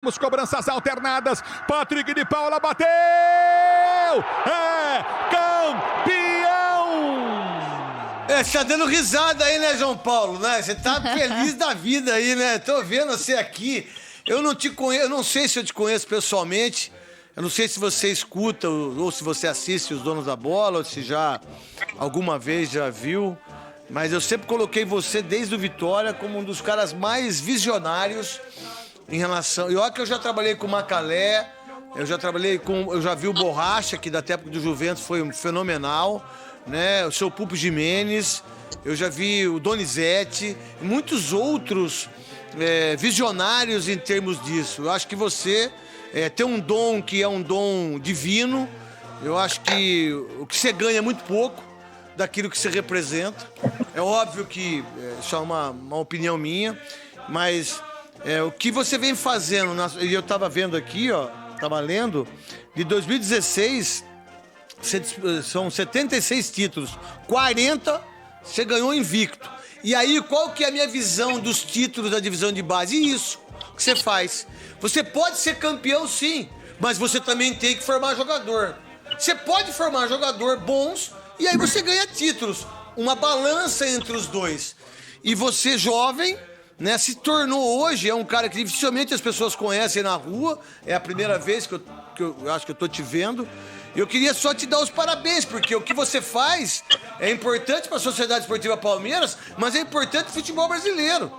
Temos cobranças alternadas. Patrick de Paula bateu! É campeão! Você tá dando risada aí, né, João Paulo? Né? Você tá feliz da vida aí, né? Tô vendo você aqui. Eu não te conheço, eu não sei se eu te conheço pessoalmente. Eu não sei se você escuta ou se você assiste os Donos da Bola, ou se já alguma vez já viu. Mas eu sempre coloquei você, desde o Vitória, como um dos caras mais visionários em relação... E olha que eu já trabalhei com o Macalé, eu já vi o Borracha, que da época do Juventus foi fenomenal, né? O seu Pupo Gimenez, eu já vi o Donizete, e muitos outros visionários em termos disso. Eu acho que você tem um dom que é um dom divino. Eu acho que o que você ganha é muito pouco daquilo que você representa. É óbvio que isso é uma opinião minha, mas o que você vem fazendo, e eu estava vendo aqui, ó, estava lendo, de 2016, são 76 títulos, 40 você ganhou invicto. E aí, qual que é a minha visão dos títulos da divisão de base? E isso que você faz. Você pode ser campeão, sim, mas você também tem que formar jogador. Você pode formar jogador bons e aí você ganha títulos. Uma balança entre os dois. E você, jovem, né, se tornou hoje, é um cara que dificilmente as pessoas conhecem na rua. É a primeira vez que eu acho que eu tô te vendo. Eu queria só te dar os parabéns, porque o que você faz é importante para a Sociedade Esportiva Palmeiras, mas é importante para o futebol brasileiro,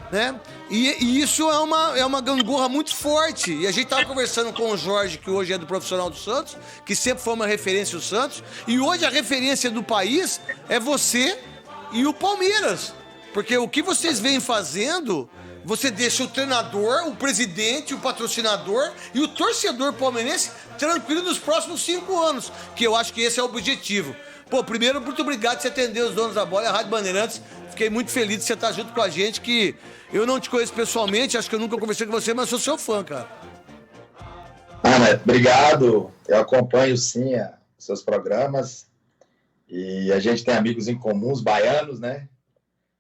né? E isso é uma gangorra muito forte. E a gente tava conversando com o Jorge, que hoje é do Profissional do Santos, que sempre foi uma referência do Santos, e hoje a referência do país é você e o Palmeiras. Porque o que vocês vêm fazendo, você deixa o treinador, o presidente, o patrocinador e o torcedor palmeirense tranquilo nos próximos 5 anos, que eu acho que esse é o objetivo. Pô, primeiro, muito obrigado por você atender os Donos da Bola e a Rádio Bandeirantes. Fiquei muito feliz de você estar junto com a gente, que eu não te conheço pessoalmente, acho que eu nunca conversei com você, mas sou seu fã, cara. Neto, obrigado. Eu acompanho, sim, seus programas. E a gente tem amigos em comuns, baianos, né?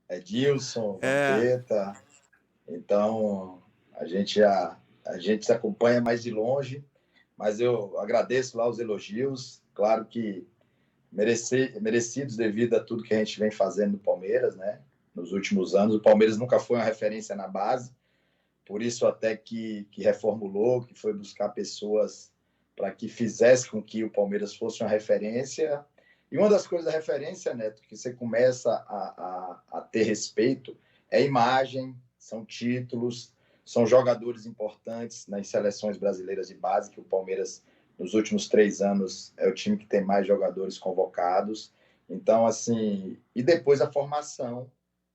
Edilson, Vampeta. Então, a gente se acompanha mais de longe, mas eu agradeço lá os elogios, claro que merecidos devido a tudo que a gente vem fazendo no Palmeiras, né? Nos últimos anos. O Palmeiras nunca foi uma referência na base, por isso até que reformulou, que foi buscar pessoas para que fizesse com que o Palmeiras fosse uma referência. E uma das coisas da referência, Neto, que você começa a ter respeito, é imagem, são títulos, são jogadores importantes nas seleções brasileiras de base, que o Palmeiras, nos últimos 3 anos, é o time que tem mais jogadores convocados. Então, assim, e depois a formação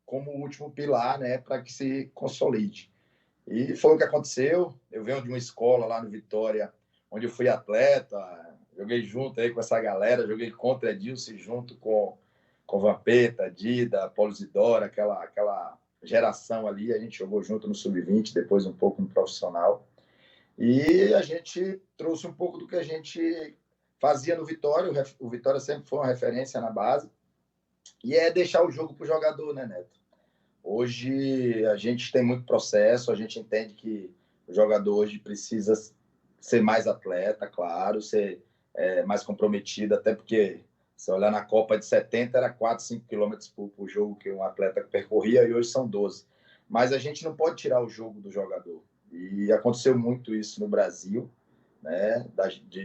como último pilar, né, para que se consolide. E foi o que aconteceu. Eu venho de uma escola lá no Vitória, onde eu fui atleta, joguei junto aí com essa galera, joguei contra Edilson junto com Vampeta, Dida, Paulo Isidoro, aquela geração ali. A gente jogou junto no Sub-20, depois um pouco no profissional. E a gente trouxe um pouco do que a gente fazia no Vitória. O Vitória sempre foi uma referência na base. E é deixar o jogo para o jogador, né, Neto? Hoje a gente tem muito processo, a gente entende que o jogador hoje precisa ser mais atleta, claro, ser mais comprometido, até porque, se olhar na Copa de 70, era 4, 5 quilômetros por jogo que um atleta percorria, e hoje são 12. Mas a gente não pode tirar o jogo do jogador. E aconteceu muito isso no Brasil, né?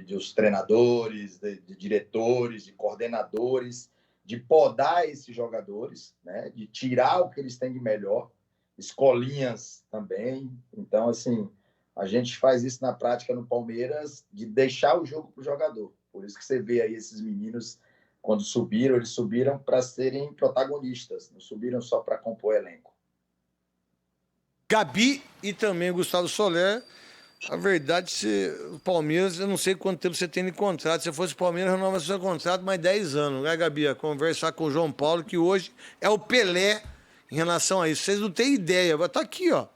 Dos treinadores, de diretores, de coordenadores, de podar esses jogadores, né? De tirar o que eles têm de melhor, escolinhas também. Então, assim, a gente faz isso na prática no Palmeiras, de deixar o jogo para o jogador. Por isso que você vê aí esses meninos, quando subiram, eles subiram para serem protagonistas, não subiram só para compor elenco. Gabi e também Gustavo Soler. A verdade, o Palmeiras, eu não sei quanto tempo você tem de contrato. Se fosse o Palmeiras, renova seu contrato mais 10 anos, né, Gabi? A conversar com o João Paulo, que hoje é o Pelé em relação a isso. Vocês não têm ideia. Tá aqui, ó.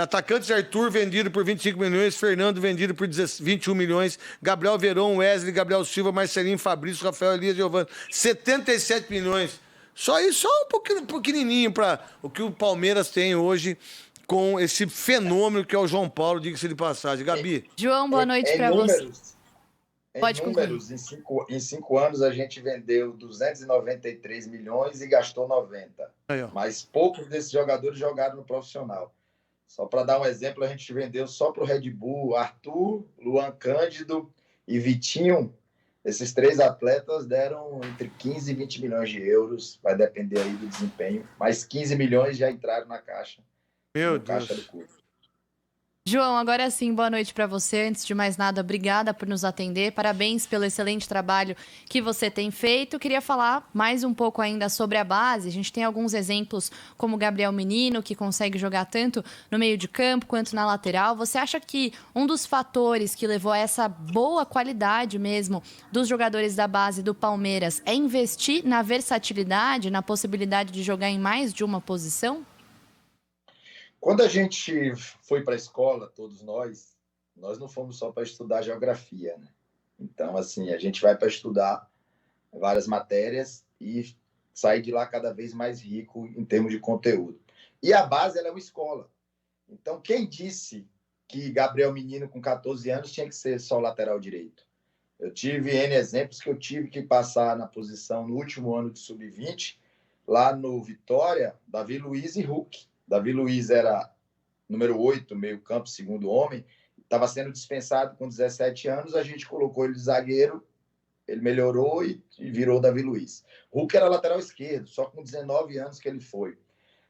Atacantes: Arthur, vendido por 25 milhões. Fernando, vendido por 21 milhões. Gabriel Veron, Wesley, Gabriel Silva, Marcelinho, Fabrício, Rafael Elias, Giovanni. 77 milhões. Só isso, só um pouquinho, pequenininho para o que o Palmeiras tem hoje com esse fenômeno que é o João Paulo, diga-se de passagem. Gabi. João, boa noite para você. Pode concluir. Em 5 anos a gente vendeu 293 milhões e gastou 90. Aí, ó. Mas poucos desses jogadores jogaram no profissional. Só para dar um exemplo, a gente vendeu só para o Red Bull Arthur, Luan Cândido e Vitinho. Esses 3 atletas deram entre 15 e 20 milhões de euros, vai depender aí do desempenho, mas 15 milhões já entraram na caixa. Meu Deus. Caixa do clube. João, agora sim, boa noite para você. Antes de mais nada, obrigada por nos atender. Parabéns pelo excelente trabalho que você tem feito. Queria falar mais um pouco ainda sobre a base. A gente tem alguns exemplos como o Gabriel Menino, que consegue jogar tanto no meio de campo quanto na lateral. Você acha que um dos fatores que levou a essa boa qualidade mesmo dos jogadores da base do Palmeiras é investir na versatilidade, na possibilidade de jogar em mais de uma posição? Quando a gente foi para a escola, todos nós não fomos só para estudar geografia, né? Então, assim, a gente vai para estudar várias matérias e sair de lá cada vez mais rico em termos de conteúdo. E a base, ela é uma escola. Então, quem disse que Gabriel Menino, com 14 anos, tinha que ser só lateral direito? Eu tive N exemplos que eu tive que passar na posição no último ano de sub-20, lá no Vitória, Davi Luiz e Hulk. Davi Luiz era número 8, meio campo, segundo homem, estava sendo dispensado com 17 anos, a gente colocou ele de zagueiro, ele melhorou e virou Davi Luiz. Hulk era lateral esquerdo, só com 19 anos que ele foi.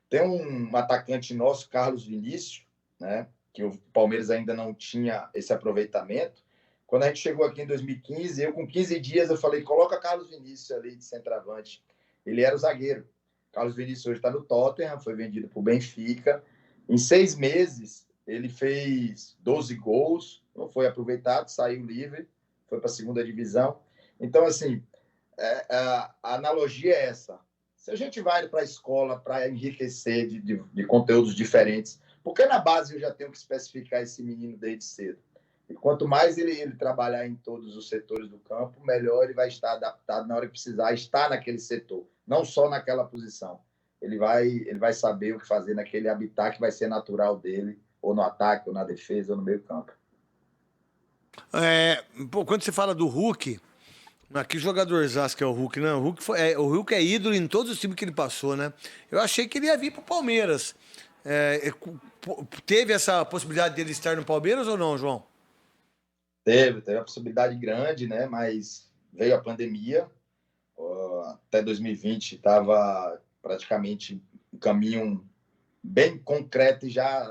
Tem um atacante nosso, Carlos Vinícius, né, que o Palmeiras ainda não tinha esse aproveitamento. Quando a gente chegou aqui em 2015, eu com 15 dias eu falei, coloca Carlos Vinícius ali de centroavante. Ele era o zagueiro. Carlos Vinícius hoje está no Tottenham, foi vendido para o Benfica. Em 6 meses, ele fez 12 gols, não foi aproveitado, saiu livre, foi para a segunda divisão. Então, assim, a analogia é essa. Se a gente vai para a escola para enriquecer de conteúdos diferentes, porque na base eu já tenho que especificar esse menino desde cedo. E quanto mais ele trabalhar em todos os setores do campo, melhor ele vai estar adaptado na hora que precisar estar naquele setor, não só naquela posição. Ele vai saber o que fazer naquele habitat que vai ser natural dele, ou no ataque, ou na defesa, ou no meio campo. Quando você fala do Hulk, que jogadorzaço que é o Hulk, né? O Hulk é ídolo em todos os times que ele passou, né? Eu achei que ele ia vir pro Palmeiras. Teve essa possibilidade dele estar no Palmeiras ou não, João? Teve uma possibilidade grande, né? Mas veio a pandemia. Até 2020 estava praticamente um caminho bem concreto e já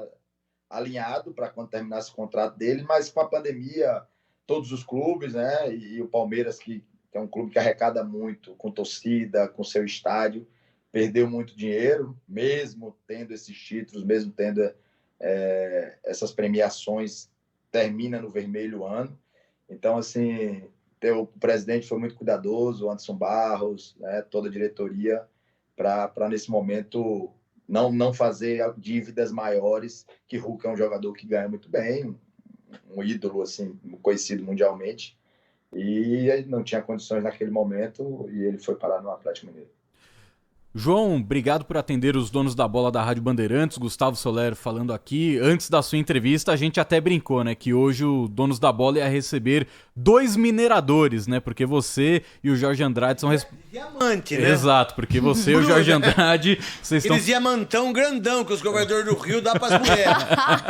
alinhado para quando terminasse o contrato dele, mas com a pandemia, todos os clubes, né? E o Palmeiras, que é um clube que arrecada muito com torcida, com seu estádio, perdeu muito dinheiro, mesmo tendo esses títulos, mesmo tendo essas premiações, termina no vermelho o ano. Então, assim, o presidente foi muito cuidadoso, o Anderson Barros, né, toda a diretoria, para nesse momento não fazer dívidas maiores, que Hulk é um jogador que ganha muito bem, um ídolo assim, conhecido mundialmente, e ele não tinha condições naquele momento e ele foi parar no Atlético Mineiro. João, obrigado por atender os donos da bola da Rádio Bandeirantes, Gustavo Soler falando aqui. Antes da sua entrevista, a gente até brincou, né, que hoje o Donos da Bola ia receber 2 mineradores, né, porque você e o Jorge Andrade são... Diamante, né? Exato, porque você e o Jorge Andrade... Vocês Eles diamantão grandão que os governadores do Rio dão pras mulheres.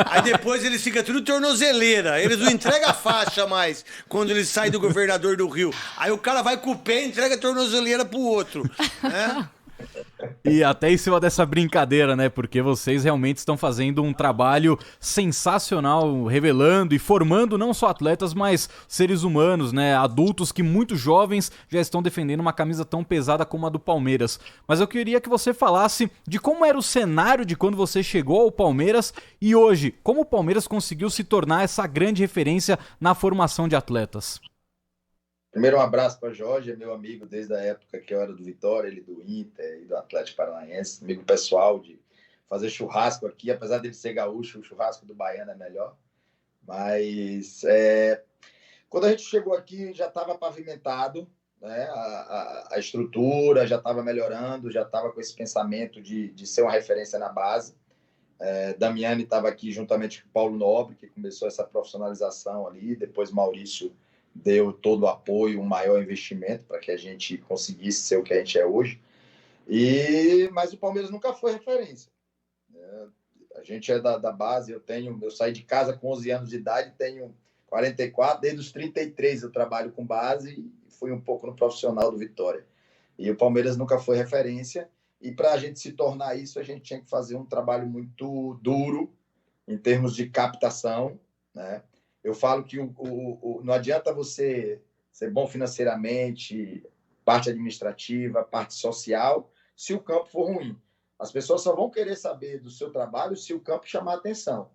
Aí depois eles ficam tudo tornozeleira. Eles não entregam a faixa mais quando eles saem do governador do Rio. Aí o cara vai com o pé e entrega a tornozeleira pro outro, né? E até em cima dessa brincadeira, né? Porque vocês realmente estão fazendo um trabalho sensacional, revelando e formando não só atletas, mas seres humanos, né? Adultos que muito jovens já estão defendendo uma camisa tão pesada como a do Palmeiras. Mas eu queria que você falasse de como era o cenário de quando você chegou ao Palmeiras e hoje, como o Palmeiras conseguiu se tornar essa grande referência na formação de atletas. Primeiro, um abraço para Jorge, é meu amigo desde a época que eu era do Vitória, ele do Inter e do Atlético Paranaense, amigo pessoal de fazer churrasco aqui, apesar dele ser gaúcho, o churrasco do baiano é melhor. Mas quando a gente chegou aqui já estava pavimentado, né? A estrutura já estava melhorando, já estava com esse pensamento de ser uma referência na base. Damiani estava aqui juntamente com o Paulo Nobre, que começou essa profissionalização ali. Depois Maurício deu todo o apoio, um maior investimento para que a gente conseguisse ser o que a gente é hoje. Mas o Palmeiras nunca foi referência. A gente é da base, eu saí de casa com 11 anos de idade, tenho 44, desde os 33 eu trabalho com base e fui um pouco no profissional do Vitória. E o Palmeiras nunca foi referência, e para a gente se tornar isso, a gente tinha que fazer um trabalho muito duro em termos de captação, né? Eu falo que não adianta você ser bom financeiramente, parte administrativa, parte social, se o campo for ruim. As pessoas só vão querer saber do seu trabalho se o campo chamar atenção.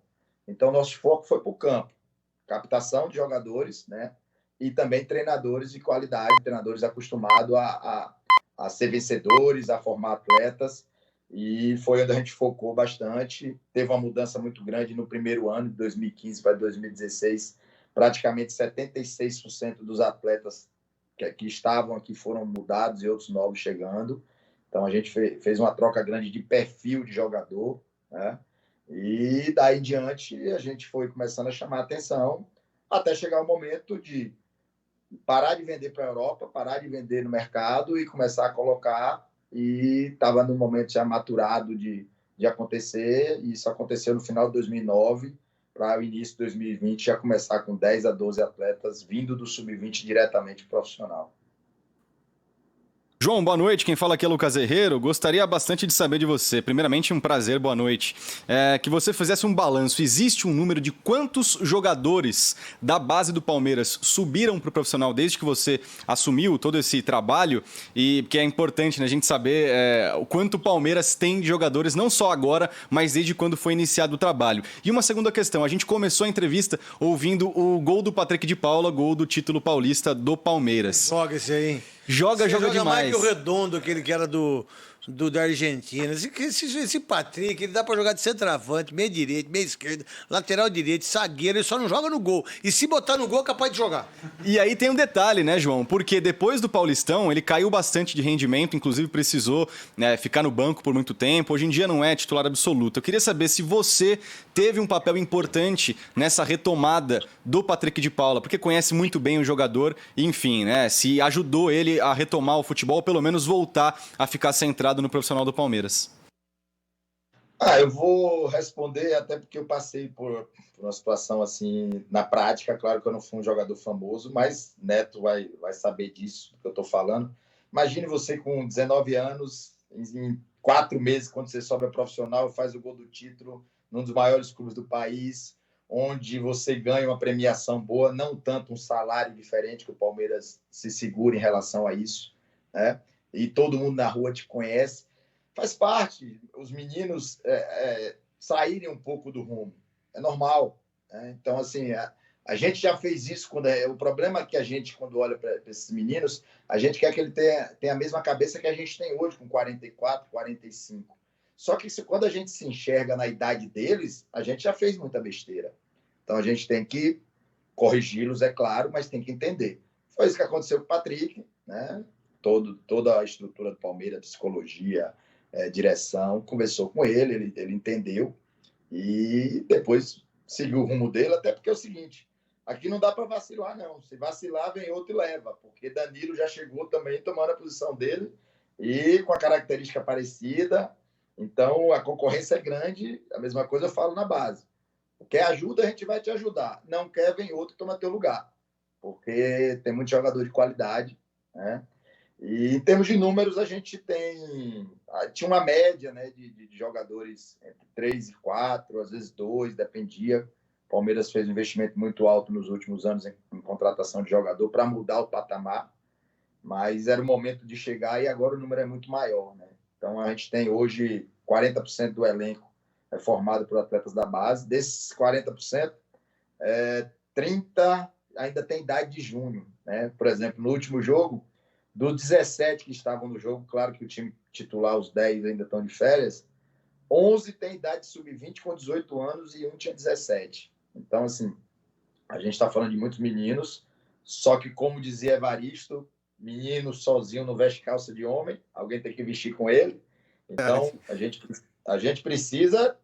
Então, nosso foco foi para o campo. Captação de jogadores, né? E também treinadores de qualidade, treinadores acostumados a ser vencedores, a formar atletas. E foi onde a gente focou bastante. Teve uma mudança muito grande no primeiro ano, de 2015 para 2016. Praticamente 76% dos atletas que estavam aqui foram mudados e outros novos chegando. Então, a gente fez uma troca grande de perfil de jogador, né? E daí em diante, a gente foi começando a chamar a atenção até chegar o momento de parar de vender para a Europa, parar de vender no mercado e começar a colocar. E estava no momento já maturado de acontecer. E isso aconteceu no final de 2009, para o início de 2020 já começar com 10 a 12 atletas vindo do sub-20 diretamente profissional. João, boa noite. Quem fala aqui é Lucas Herrero. Gostaria bastante de saber de você. Primeiramente, um prazer, boa noite. Que você fizesse um balanço. Existe um número de quantos jogadores da base do Palmeiras subiram para o profissional desde que você assumiu todo esse trabalho? E que é importante, né, a gente saber o quanto o Palmeiras tem de jogadores, não só agora, mas desde quando foi iniciado o trabalho. E uma segunda questão. A gente começou a entrevista ouvindo o gol do Patrick de Paula, gol do título paulista do Palmeiras. Joga esse aí, hein? Joga demais. Mais que o Redondo, aquele que era da Argentina. Esse Patrick, ele dá pra jogar de centroavante, meio direito, meio esquerdo, lateral direito, zagueiro, ele só não joga no gol. E se botar no gol, é capaz de jogar. E aí tem um detalhe, né, João? Porque depois do Paulistão, ele caiu bastante de rendimento, inclusive precisou, né, ficar no banco por muito tempo. Hoje em dia não é titular absoluto. Eu queria saber se você teve um papel importante nessa retomada do Patrick de Paula, porque conhece muito bem o jogador, e, enfim, né, se ajudou ele a retomar o futebol, ou pelo menos voltar a ficar centrado no profissional do Palmeiras. Eu vou responder, até porque eu passei por uma situação assim, na prática. Claro que eu não fui um jogador famoso, mas Neto vai saber disso que eu estou falando. Imagine você com 19 anos, em 4 meses, quando você sobe a profissional, faz o gol do título num dos maiores clubes do país, onde você ganha uma premiação boa, não tanto um salário diferente, que o Palmeiras se segura em relação a isso, né? E todo mundo na rua te conhece. Faz parte, os meninos saírem um pouco do rumo. É normal, né? Então, assim, a gente já fez isso. O problema é que a gente, quando olha para esses meninos, a gente quer que ele tenha a mesma cabeça que a gente tem hoje, com 44, 45. Só que quando a gente se enxerga na idade deles, a gente já fez muita besteira. Então, a gente tem que corrigi-los, é claro, mas tem que entender. Foi isso que aconteceu com o Patrick, né? Toda a estrutura do Palmeiras, psicologia, direção, conversou com ele entendeu e depois seguiu o rumo dele, até porque é o seguinte, aqui não dá para vacilar, não. Se vacilar, vem outro e leva, porque Danilo já chegou também tomando a posição dele e com a característica parecida. Então, a concorrência é grande, a mesma coisa eu falo na base. Quer ajuda, a gente vai te ajudar. Não quer, vem outro e toma teu lugar, porque tem muito jogador de qualidade, né? E em termos de números, a gente tinha uma média, né, de jogadores entre 3 e 4, às vezes 2, dependia. O Palmeiras fez um investimento muito alto nos últimos anos em contratação de jogador para mudar o patamar, mas era o momento de chegar e agora o número é muito maior, né? Então a gente tem hoje 40% do elenco formado por atletas da base. Desses 40%, 30% ainda tem idade de junho, né? Por exemplo, no último jogo, dos 17 que estavam no jogo, claro que o time titular, os 10 ainda estão de férias, 11 tem idade sub-20 com 18 anos e um tinha 17. Então, assim, a gente está falando de muitos meninos, só que, como dizia Evaristo, menino sozinho não veste calça de homem, alguém tem que vestir com ele. Então, a gente precisa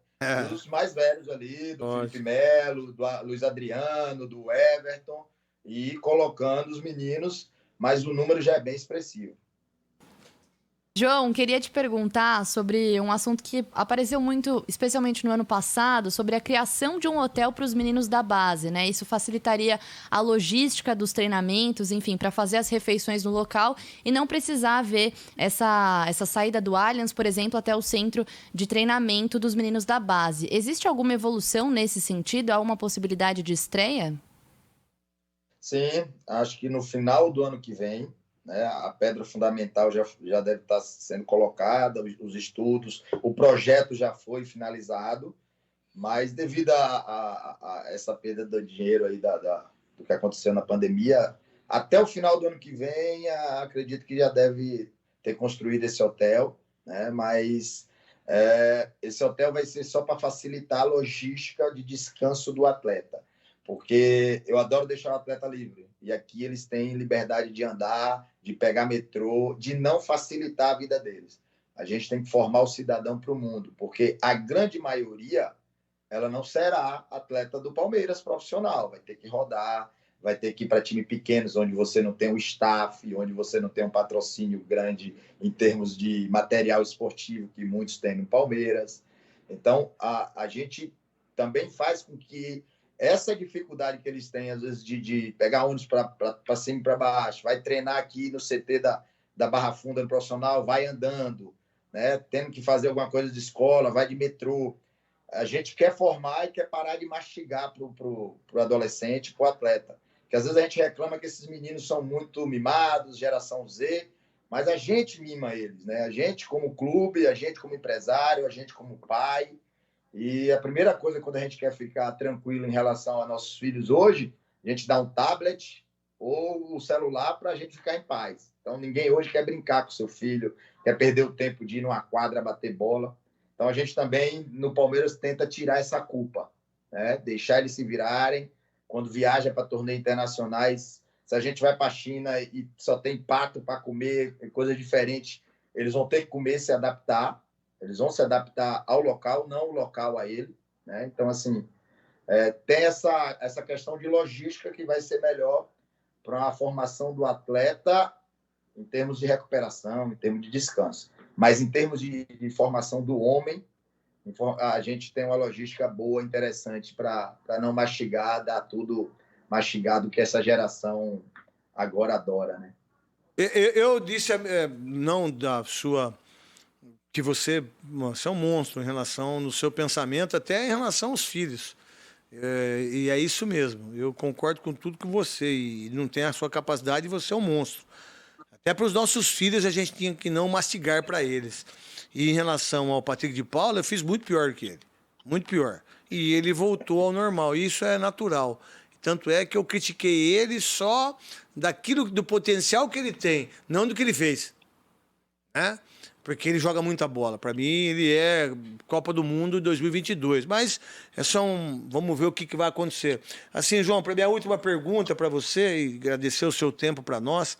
Os mais velhos ali, do Ótimo. Felipe Melo, do Luiz Adriano, do Everton, e colocando os meninos, mas o número já é bem expressivo. João, queria te perguntar sobre um assunto que apareceu muito, especialmente no ano passado, sobre a criação de um hotel para os meninos da base, né? Isso facilitaria a logística dos treinamentos, enfim, para fazer as refeições no local e não precisar ver essa saída do Allianz, por exemplo, até o centro de treinamento dos meninos da base. Existe alguma evolução nesse sentido? Há uma possibilidade de estreia? Sim, acho que no final do ano que vem, né, a pedra fundamental já deve estar sendo colocada, os estudos, o projeto já foi finalizado, mas devido a essa perda de dinheiro aí do que aconteceu na pandemia, até o final do ano que vem, acredito que já deve ter construído esse hotel, né, mas esse hotel vai ser só para facilitar a logística de descanso do atleta, porque eu adoro deixar o atleta livre. E aqui eles têm liberdade de andar, de pegar metrô, de não facilitar a vida deles. A gente tem que formar o cidadão para o mundo, porque a grande maioria, ela não será atleta do Palmeiras profissional. Vai ter que rodar, vai ter que ir para times pequenos, onde você não tem um staff, onde você não tem um patrocínio grande em termos de material esportivo, que muitos têm no Palmeiras. Então, a gente também faz com que essa dificuldade que eles têm, às vezes, de pegar ônibus para cima e para baixo, vai treinar aqui no CT da Barra Funda no profissional, vai andando, né? Tendo que fazer alguma coisa de escola, vai de metrô. A gente quer formar e quer parar de mastigar para o adolescente, para o atleta. Porque às vezes a gente reclama que esses meninos são muito mimados, geração Z, mas a gente mima eles, né? A gente como clube, a gente como empresário, a gente como pai. E a primeira coisa, quando a gente quer ficar tranquilo em relação a nossos filhos hoje, a gente dá um tablet ou o celular para a gente ficar em paz. Então, ninguém hoje quer brincar com seu filho, quer perder o tempo de ir numa quadra bater bola. Então, a gente também, no Palmeiras, tenta tirar essa culpa, né? Deixar eles se virarem. Quando viaja para torneios internacionais, se a gente vai para a China e só tem pato para comer, coisa diferente, eles vão ter que comer, se adaptar. Eles vão se adaptar ao local, não o local a ele, né? Então, assim, tem essa questão de logística que vai ser melhor para a formação do atleta em termos de recuperação, em termos de descanso. Mas em termos de formação do homem, a gente tem uma logística boa, interessante, para não mastigar, dar tudo mastigado que essa geração agora adora, né? Eu disse, não da sua... que você é um monstro em relação no seu pensamento, até em relação aos filhos. E é isso mesmo. Eu concordo com tudo com você. E não tem a sua capacidade, você é um monstro. Até para os nossos filhos, a gente tinha que não mastigar para eles. E em relação ao Patrick de Paula, eu fiz muito pior que ele. Muito pior. E ele voltou ao normal. E isso é natural. Tanto é que eu critiquei ele só do potencial que ele tem, não do que ele fez. Né? Porque ele joga muita bola. Para mim, ele é Copa do Mundo 2022. Mas é só vamos ver o que vai acontecer. Assim, João, para minha última pergunta para você, e agradecer o seu tempo para nós.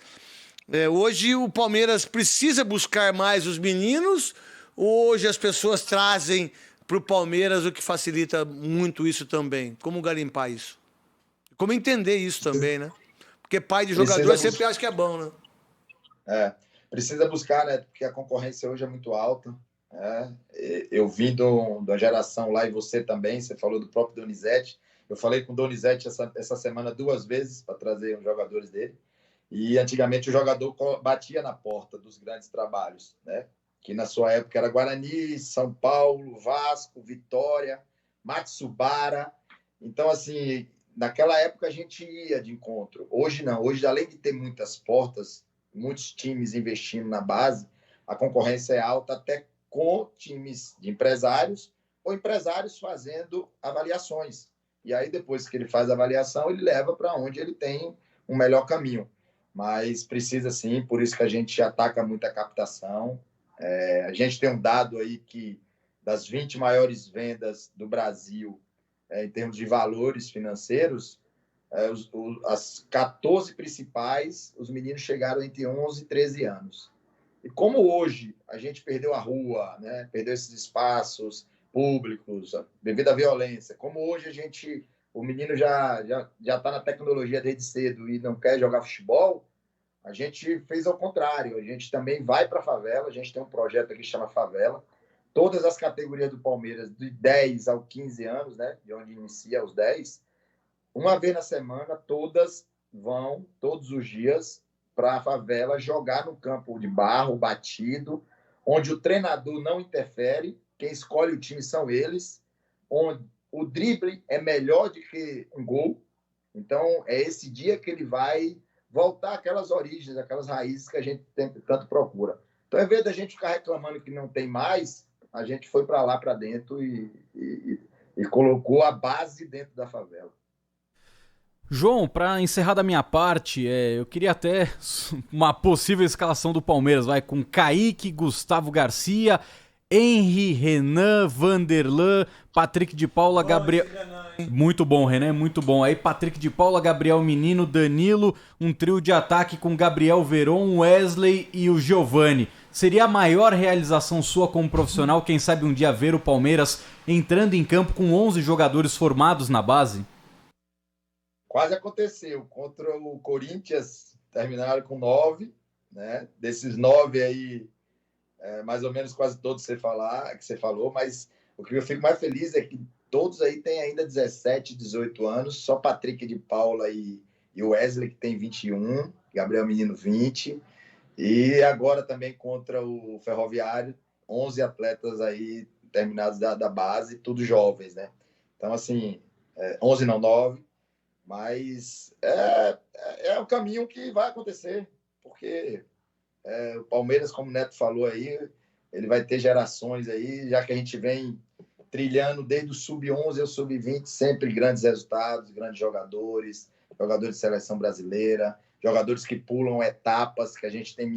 Hoje o Palmeiras precisa buscar mais os meninos, ou hoje as pessoas trazem para o Palmeiras, o que facilita muito isso também? Como garimpar isso? Como entender isso também, né? Porque pai de jogador sempre acha que é bom, né? Precisa buscar, né? Porque a concorrência hoje é muito alta. Né? Eu vim da geração lá, e você também, você falou do próprio Donizete. Eu falei com o Donizete essa semana 2 vezes para trazer os jogadores dele. E antigamente o jogador batia na porta dos grandes trabalhos, né? Que na sua época era Guarani, São Paulo, Vasco, Vitória, Matsubara. Então, assim, naquela época a gente ia de encontro. Hoje não. Hoje, além de ter muitas portas, muitos times investindo na base, a concorrência é alta até com times de empresários ou empresários fazendo avaliações. E aí, depois que ele faz a avaliação, ele leva para onde ele tem um melhor caminho. Mas precisa sim, por isso que a gente ataca muito a captação. A gente tem um dado aí que das 20 maiores vendas do Brasil, em termos de valores financeiros, as 14 principais, os meninos chegaram entre 11 e 13 anos. E como hoje a gente perdeu a rua, né? Perdeu esses espaços, públicos, devido à violência. Como hoje o menino já está na tecnologia desde cedo e não quer jogar futebol, a gente fez ao contrário. A gente também vai para a favela, a gente tem um projeto aqui que chama Favela. Todas as categorias do Palmeiras, de 10 ao 15 anos, né, de onde inicia os 10, uma vez na semana, todas vão, todos os dias, para a favela jogar no campo de barro, batido, onde o treinador não interfere, quem escolhe o time são eles, onde o drible é melhor do que um gol. Então, é esse dia que ele vai voltar àquelas origens, aquelas raízes que a gente tanto procura. Então, ao invés da gente ficar reclamando que não tem mais, a gente foi para lá, para dentro e colocou a base dentro da favela. João, para encerrar da minha parte, eu queria até uma possível escalação do Palmeiras, vai com Kaique, Gustavo Garcia, Henry, Renan, Vanderlan, Patrick de Paula, Gabriel... Muito bom, Renan, muito bom. Aí Patrick de Paula, Gabriel Menino, Danilo, um trio de ataque com Gabriel Veron, Wesley e o Giovani. Seria a maior realização sua como profissional, quem sabe um dia ver o Palmeiras entrando em campo com 11 jogadores formados na base? Quase aconteceu. Contra o Corinthians, terminaram com 9, né? Desses 9 aí, mais ou menos quase todos que você falou, mas o que eu fico mais feliz é que todos aí têm ainda 17, 18 anos, só Patrick de Paula e Wesley, que tem 21, Gabriel Menino, 20, e agora também contra o Ferroviário, 11 atletas aí terminados da base, tudo jovens, né? Então, assim, 11 não, 9, mas é o caminho que vai acontecer, porque o Palmeiras, como o Neto falou aí, ele vai ter gerações aí, já que a gente vem trilhando desde o sub-11 ao sub-20, sempre grandes resultados, grandes jogadores de seleção brasileira, jogadores que pulam etapas, que a gente tem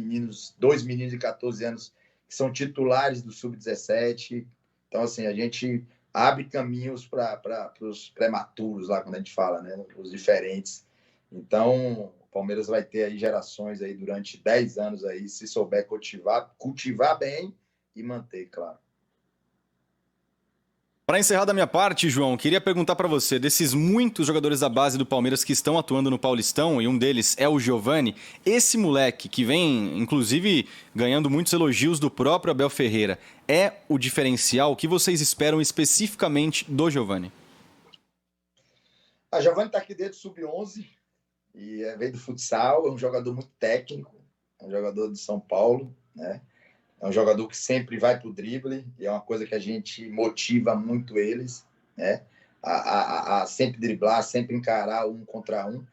dois meninos de 14 anos que são titulares do sub-17. Então, assim, a gente abre caminhos para os prematuros, lá quando a gente fala, né, os diferentes. Então, o Palmeiras vai ter aí gerações aí durante 10 anos aí, se souber cultivar bem e manter, claro. Para encerrar da minha parte, João, queria perguntar para você, desses muitos jogadores da base do Palmeiras que estão atuando no Paulistão, e um deles é o Giovani, esse moleque que vem, inclusive, ganhando muitos elogios do próprio Abel Ferreira, é o diferencial? O que vocês esperam especificamente do Giovani? A Giovani está aqui desde o sub-11, e veio do futsal, é um jogador muito técnico, é um jogador de São Paulo, né? É um jogador que sempre vai para o drible, e é uma coisa que a gente motiva muito eles, né? A sempre driblar, sempre encarar um contra um.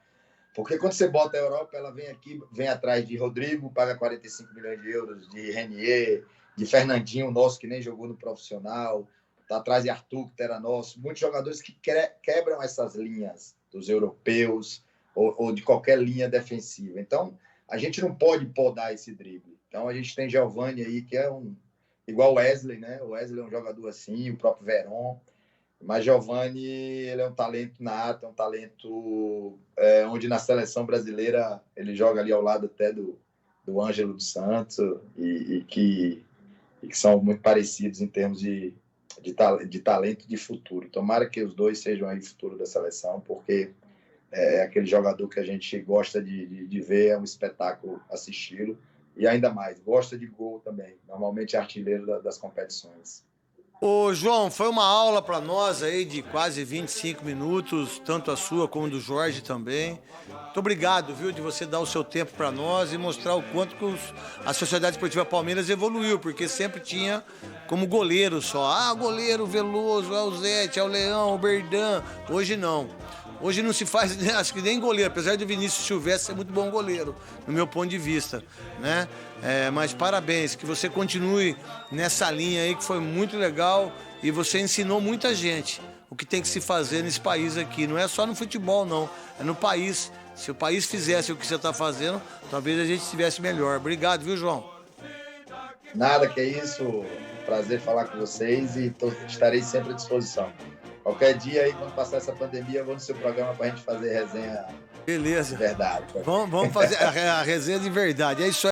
Porque quando você bota a Europa, ela vem aqui, vem atrás de Rodrigo, paga 45 milhões de euros, de Renier, de Fernandinho, nosso que nem jogou no profissional, tá atrás de Arthur, que era nosso. Muitos jogadores que quebram essas linhas dos europeus ou de qualquer linha defensiva. Então, a gente não pode podar esse drible. Então, a gente tem Giovani aí, que é igual o Wesley, né? O Wesley é um jogador assim, o próprio Veron. Mas Giovani, ele é um talento nato, é um talento onde na seleção brasileira ele joga ali ao lado até do Ângelo dos Santos e que são muito parecidos em termos de talento e de futuro. Tomara que os dois sejam aí o futuro da seleção, porque é aquele jogador que a gente gosta de ver, é um espetáculo assisti-lo. E ainda mais, gosta de gol também. Normalmente é artilheiro das competições. Ô, João, foi uma aula para nós aí de quase 25 minutos, tanto a sua como do Jorge também. Muito obrigado, viu, de você dar o seu tempo para nós e mostrar o quanto que a Sociedade Esportiva Palmeiras evoluiu, porque sempre tinha como goleiro só. Ah, goleiro Veloso, é o Zete, é o Leão, o Berdan. Hoje não. Hoje não se faz, acho que nem goleiro, apesar de Vinícius Silvestre ser muito bom goleiro, no meu ponto de vista, né? Mas parabéns, que você continue nessa linha aí, que foi muito legal, e você ensinou muita gente o que tem que se fazer nesse país aqui. Não é só no futebol, não, é no país. Se o país fizesse o que você está fazendo, talvez a gente estivesse melhor. Obrigado, viu, João? Nada, que é isso. Prazer falar com vocês e estarei sempre à disposição. Qualquer dia aí, quando passar essa pandemia, eu vou no seu programa pra gente fazer resenha. Beleza. De verdade. Vamos fazer a resenha de verdade. É isso aí.